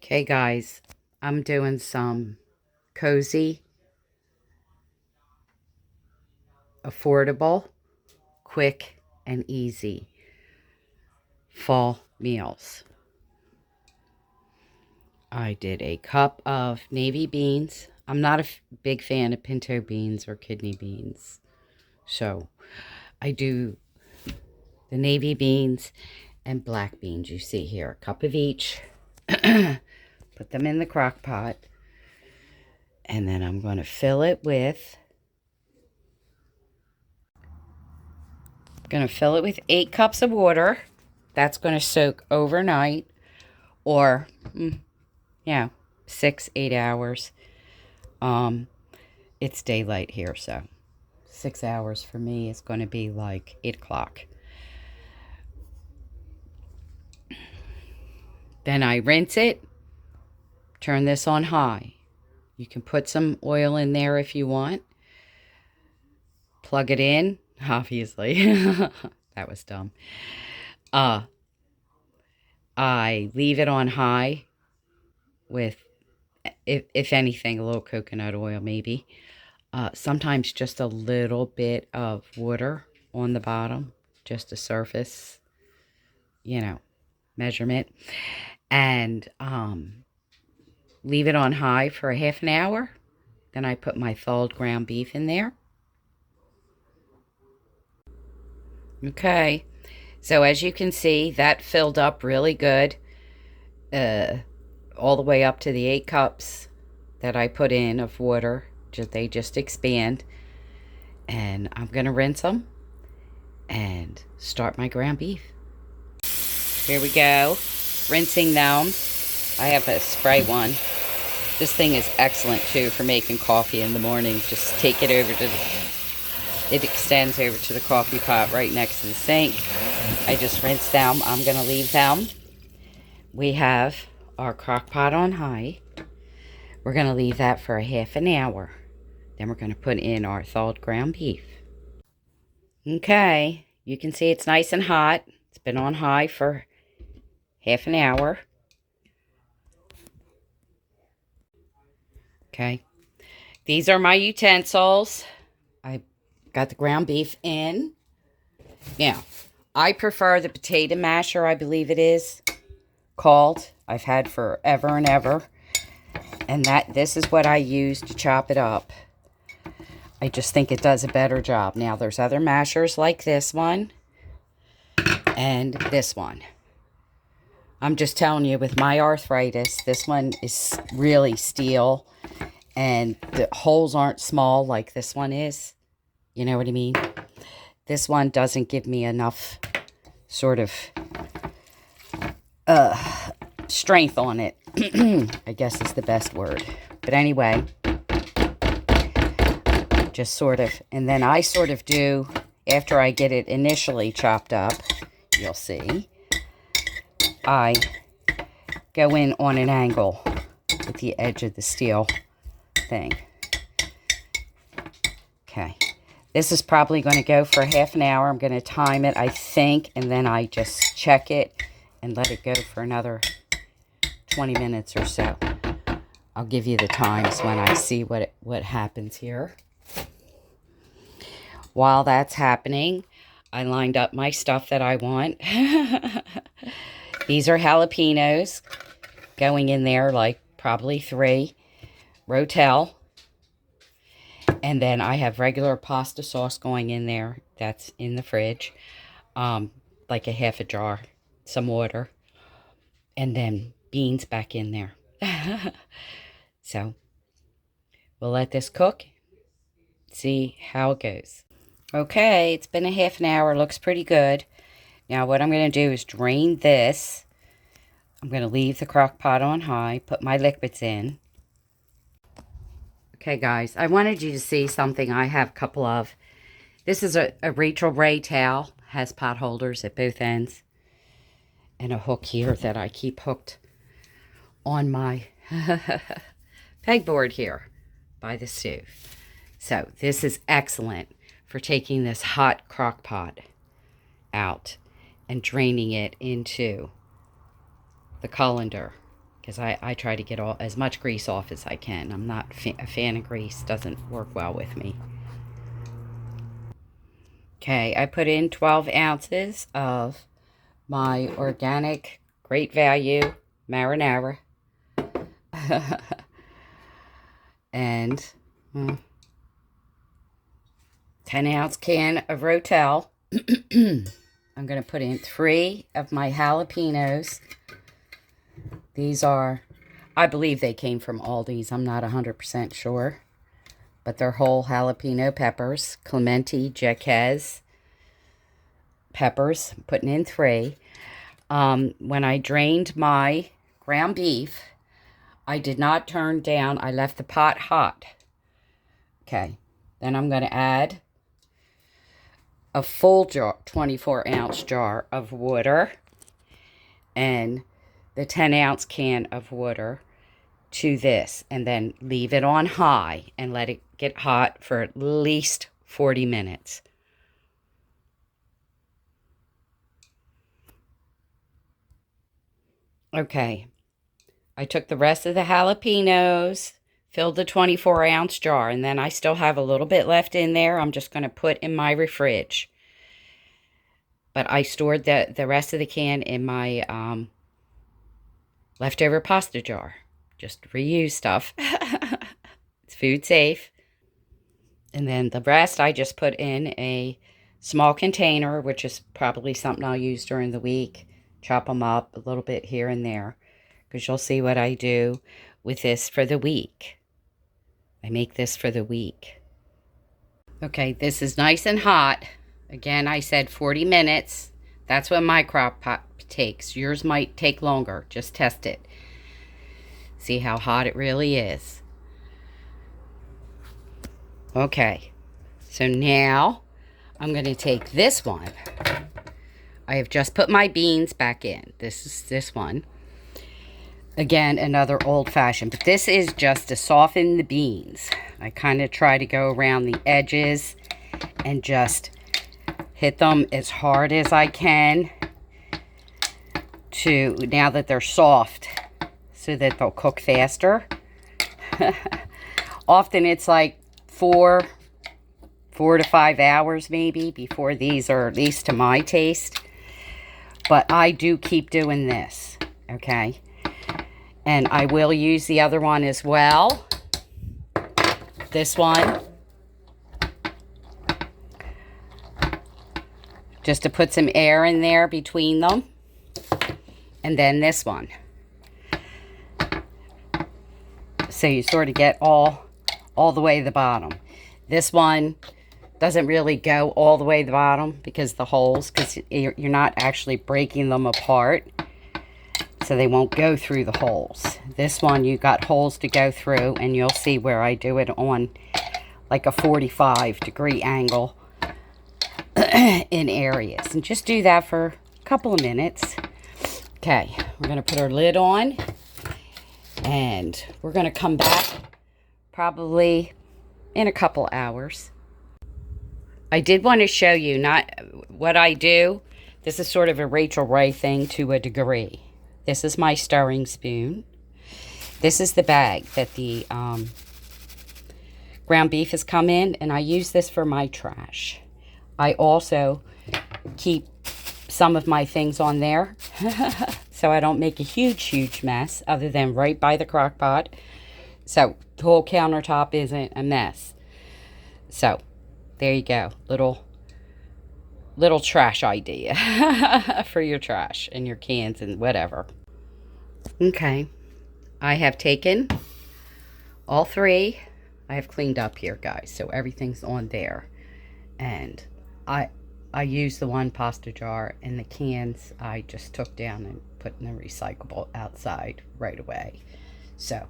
Okay, guys, I'm doing some cozy, affordable, quick, and easy fall meals. I did a cup of navy beans. I'm not a big fan of pinto beans or kidney beans. So I do the navy beans and black beans you see here. A cup of each. Put them in the crock pot. And then I'm going to fill it with 8 cups of water. That's going to soak overnight or, 6, 8 hours. It's daylight here, so 6 hours for me is going to be like 8 o'clock. Then I rinse it, turn this on high. You can put some oil in there if you want. Plug it in, obviously. That was dumb. I leave it on high with, if anything, a little coconut oil maybe. Sometimes just a little bit of water on the bottom, just a surface, measurement. And leave it on high for a half an hour. Then I put my thawed ground beef in there. Okay, so as you can see, that filled up really good, all the way up to the 8 cups that I put in of water. They just expand. And I'm going to rinse them and start my ground beef. Here we go, rinsing them. I have a spray one. This thing is excellent too for making coffee in the morning. Just take it over to it extends over to the coffee pot right next to the sink. I just rinse them. I'm going to leave them. We have our crock pot on high. We're going to leave that for a half an hour. Then we're going to put in our thawed ground beef. Okay, you can see it's nice and hot. It's been on high for half an hour. Okay, these are my utensils. I got the ground beef in. Now, I prefer the potato masher, I believe it is called. I've had forever and ever. And this is what I use to chop it up. I just think it does a better job. Now, there's other mashers like this one and this one. I'm just telling you, with my arthritis, this one is really steel. And the holes aren't small like this one is. You know what I mean? This one doesn't give me enough sort of strength on it. I guess is the best word. But anyway, just sort of, and then I sort of do, after I get it initially chopped up, you'll see, I go in on an angle with the edge of the steel thing. Okay. This is probably going to go for half an hour. I'm going to time it, I think, and then I just check it and let it go for another 20 minutes or so. I'll give you the times when I see what happens here. While that's happening, I lined up my stuff that I want. These are jalapenos going in there, like probably 3. Rotel. And then I have regular pasta sauce going in there. That's in the fridge. Like a half a jar. Some water. And then beans back in there. So, we'll let this cook. See how it goes. Okay, it's been a half an hour. Looks pretty good. Now, what I'm going to do is drain this. I'm going to leave the crock pot on high. Put my liquids in. Okay, guys, I wanted you to see something I have a couple of. This is a Rachel Ray towel. Has pot holders at both ends. And a hook here that I keep hooked on my pegboard here by the stove. So this is excellent for taking this hot crock pot out and draining it into the colander because I try to get as much grease off as I can. I'm not a fan of grease. Doesn't work well with me. Okay, I put in 12 ounces of my organic Great Value marinara. And 10-ounce can of Rotel. I'm going to put in 3 of my jalapenos. These are, I believe they came from Aldi's. I'm not 100% sure. But they're whole jalapeno peppers. Clemente Jaquez peppers. I'm putting in 3. When I drained my ground beef, I did not turn down. I left the pot hot. Okay. Then I'm going to add a full jar, 24-ounce jar of water and the 10-ounce can of water to this, and then leave it on high and let it get hot for at least 40 minutes. Okay, I took the rest of the jalapenos, filled the 24-ounce jar, and then I still have a little bit left in there. I'm just going to put in my fridge. But I stored the rest of the can in my leftover pasta jar. Just reuse stuff. It's food safe. And then the rest I just put in a small container, which is probably something I'll use during the week. Chop them up a little bit here and there, because you'll see what I do with this for the week. I make this for the week. Okay, this is nice and hot. Again, I said 40 minutes. That's what my crock pot takes. Yours might take longer. Just test it. See how hot it really is. Okay, so now I'm going to take this one. I have just put my beans back in. This is this one. Again, another old-fashioned, but this is just to soften the beans. I kind of try to go around the edges and just hit them as hard as I can to, now that they're soft, so that they'll cook faster. Often it's like 4 to 5 hours maybe before these are, at least to my taste. But I do keep doing this, okay? And I will use the other one as well. This one. Just to put some air in there between them. And then this one. So you sort of get all the way to the bottom. This one doesn't really go all the way to the bottom because the holes, because you're not actually breaking them apart. So they won't go through the holes. This one, you got holes to go through, and you'll see where I do it on like a 45-degree angle in areas. And just do that for a couple of minutes. Okay, we're going to put our lid on, and we're going to come back probably in a couple hours. I did want to show you not what I do. This is sort of a Rachel Ray thing to a degree. This is my stirring spoon. This is the bag that the ground beef has come in, and I use this for my trash. I also keep some of my things on there so I don't make a huge mess, other than right by the crock pot. So the whole countertop isn't a mess. So there you go. Little trash idea for your trash and your cans and whatever. Okay, I have taken all 3. I have cleaned up here, guys, so everything's on there. And I used the one pasta jar, and the cans I just took down and put in the recyclable outside right away. So,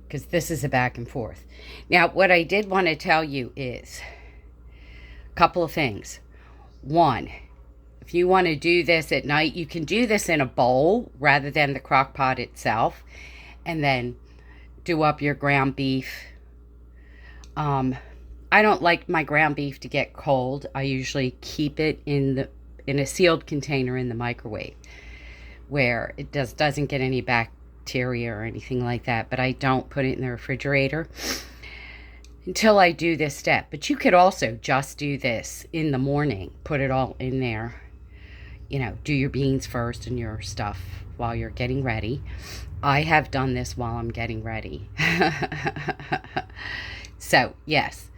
because this is a back and forth. Now, what I did want to tell you is a couple of things. One, if you want to do this at night, you can do this in a bowl rather than the crock pot itself, and then do up your ground beef. I don't like my ground beef to get cold. I usually keep it in a sealed container in the microwave, where it doesn't get any bacteria or anything like that, but I don't put it in the refrigerator until I do this step. But you could also just do this in the morning, put it all in there, you know, do your beans first and your stuff while you're getting ready. I have done this while I'm getting ready. So, yes.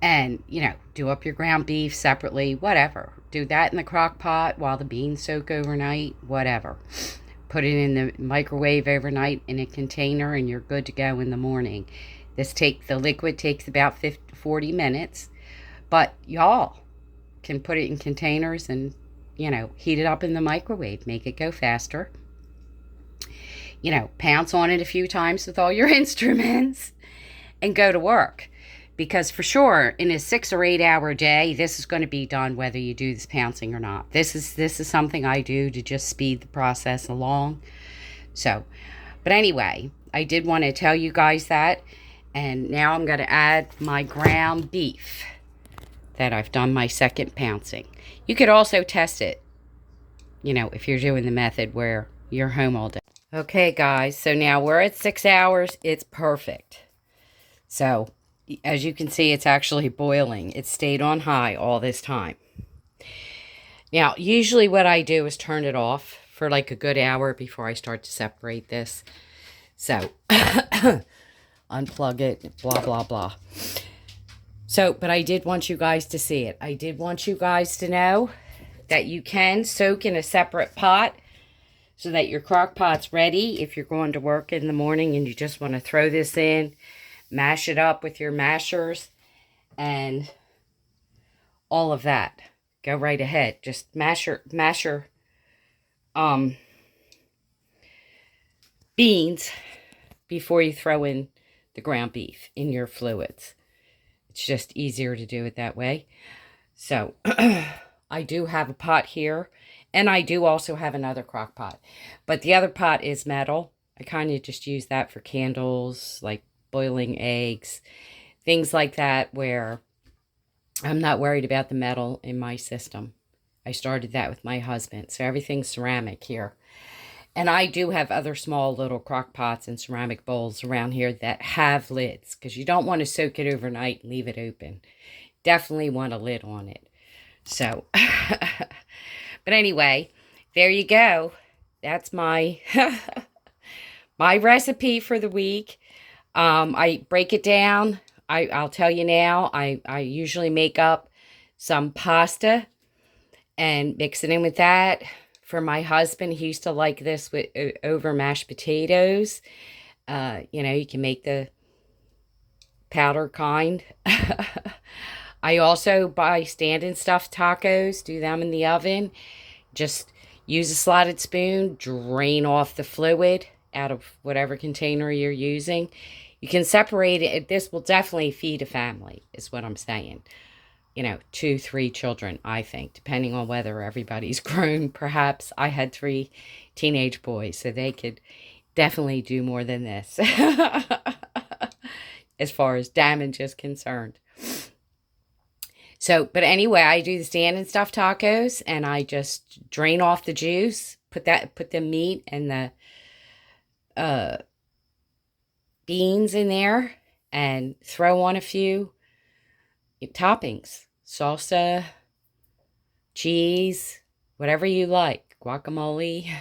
And, you know, do up your ground beef separately, whatever. Do that in the crock pot while the beans soak overnight, whatever. Put it in the microwave overnight in a container and you're good to go in the morning. The liquid takes about 40 minutes, but y'all can put it in containers and, you know, heat it up in the microwave, make it go faster. You know, pounce on it a few times with all your instruments and go to work. Because for sure, in a 6 or 8 hour day, this is going to be done whether you do this pouncing or not. This is something I do to just speed the process along. So, but anyway, I did want to tell you guys that. And now I'm going to add my ground beef that I've done my second pouncing. You could also test it, you know, if you're doing the method where you're home all day. Okay, guys, so now we're at 6 hours. It's perfect. So, as you can see, it's actually boiling. It stayed on high all this time. Now, usually what I do is turn it off for like a good hour before I start to separate this. So, unplug it, blah, blah, blah. So, but I did want you guys to see it. I did want you guys to know that you can soak in a separate pot so that your crock pot's ready if you're going to work in the morning and you just want to throw this in. Mash it up with your mashers and all of that. Go right ahead. Just mash your beans before you throw in the ground beef in your fluids. It's just easier to do it that way. So I do have a pot here, and I do also have another crock pot. But the other pot is metal. I kind of just use that for candles, like boiling eggs, things like that, where I'm not worried about the metal in my system. I started that with my husband, so everything's ceramic here. And I do have other small little crock pots and ceramic bowls around here that have lids, because you don't want to soak it overnight and leave it open. Definitely want a lid on it. So, but anyway, there you go. That's my my recipe for the week. I break it down. I'll tell you now, I usually make up some pasta and mix it in with that. For my husband, he used to like this with over mashed potatoes. You know, you can make the powder kind. I also buy stand-and stuffed tacos, do them in the oven. Just use a slotted spoon, drain off the fluid out of whatever container you're using. You can separate it. This will definitely feed a family, is what I'm saying. You know, 2, 3 children, I think, depending on whether everybody's grown. Perhaps I had 3 teenage boys, so they could definitely do more than this as far as damage is concerned. So, but anyway, I do the stand-and stuffed tacos, and I just drain off the juice, put the meat and the beans in there, and throw on a few toppings, salsa, cheese, whatever you like, guacamole,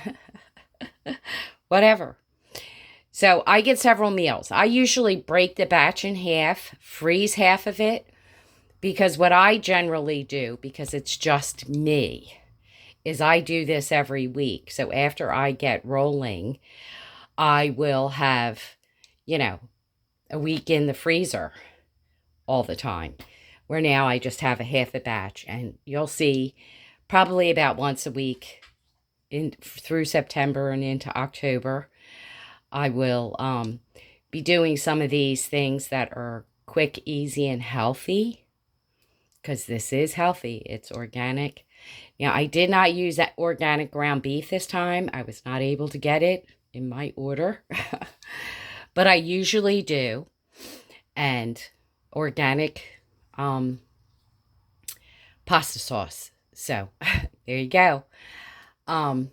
whatever. So I get several meals. I usually break the batch in half, freeze half of it, because what I generally do, because it's just me, is I do this every week. So after I get rolling, I will have, you know, a week in the freezer all the time. Where now I just have a half a batch, and you'll see probably about once a week through September and into October. I will be doing some of these things that are quick, easy, and healthy, because this is healthy. It's organic. Now, I did not use that organic ground beef this time. I was not able to get it in my order, but I usually do. And organic pasta sauce. So there you go. And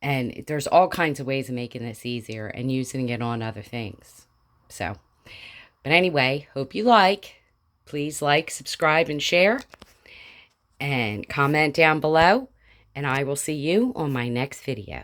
And there's all kinds of ways of making this easier and using it on other things. So, but anyway, hope you like. Please like, subscribe, and share. And comment down below. And I will see you on my next video.